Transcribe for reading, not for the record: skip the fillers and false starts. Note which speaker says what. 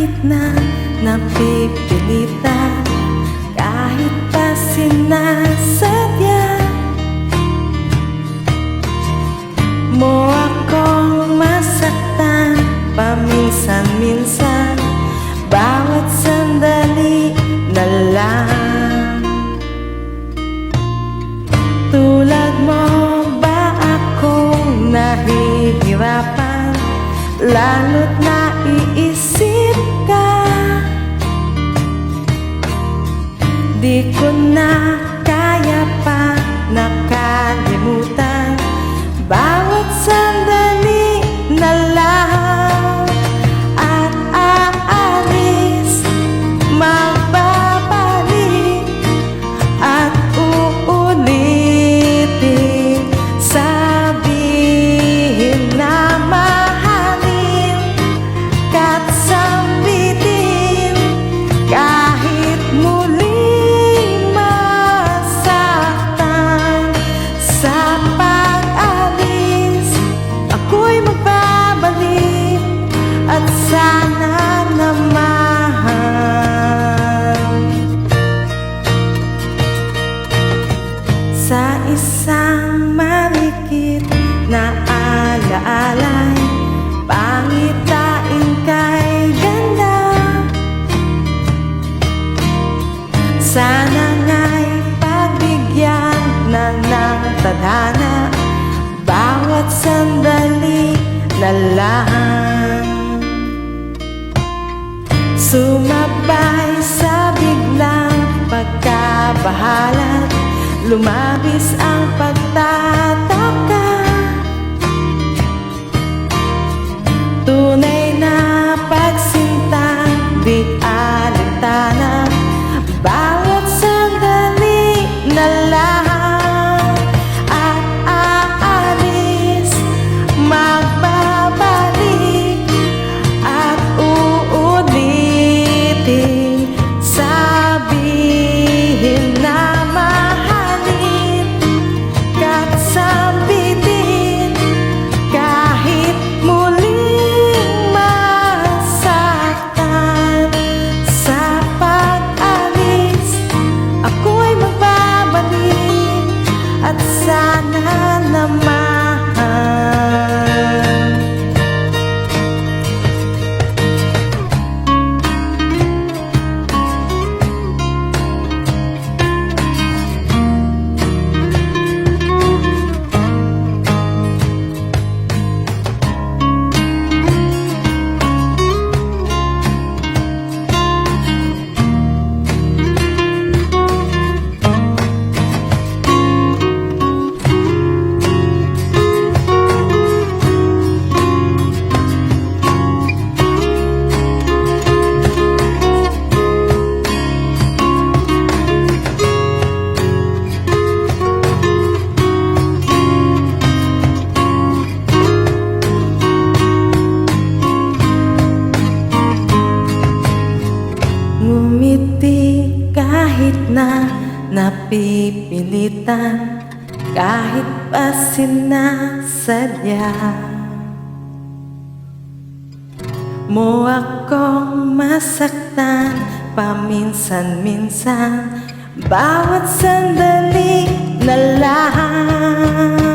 Speaker 1: kahit na napipilitan, kahit pa sinasadya mo akong masaktan paminsan-minsan, bawat sandali na lang. Tulad mo ba akong nahihirapan, lalo't naiisip ka? Di ko na kaya pa nakalimutan bawat sandali na lang. At aalis, magbabalik at uulitin, sabihin na mahalin ka't sambitin, kahit muling masaktan. Sa pag-alis, ako'y magbabalik at sana naman sa isang marikit na alaalay, pangitain kay ganda. Sana nga'y pagbigyan na ng tadhana bawat sandali na lang. Sumabay sa biglang pagkabahalat, lumabis ang pagtataka. Tunay na pagsintang di alintana, bawat sandali na lang. At aalis, magbabalik at uulitin, sabihin na mahalin ka't sambitin, kahit muling masaktan. Sa pag-alis, ako'y magbabalik at sana naman ngumiti kahit na napipilitan, kahit pa sinasadya mo akong masaktan paminsan-minsan, bawat sandali na lang.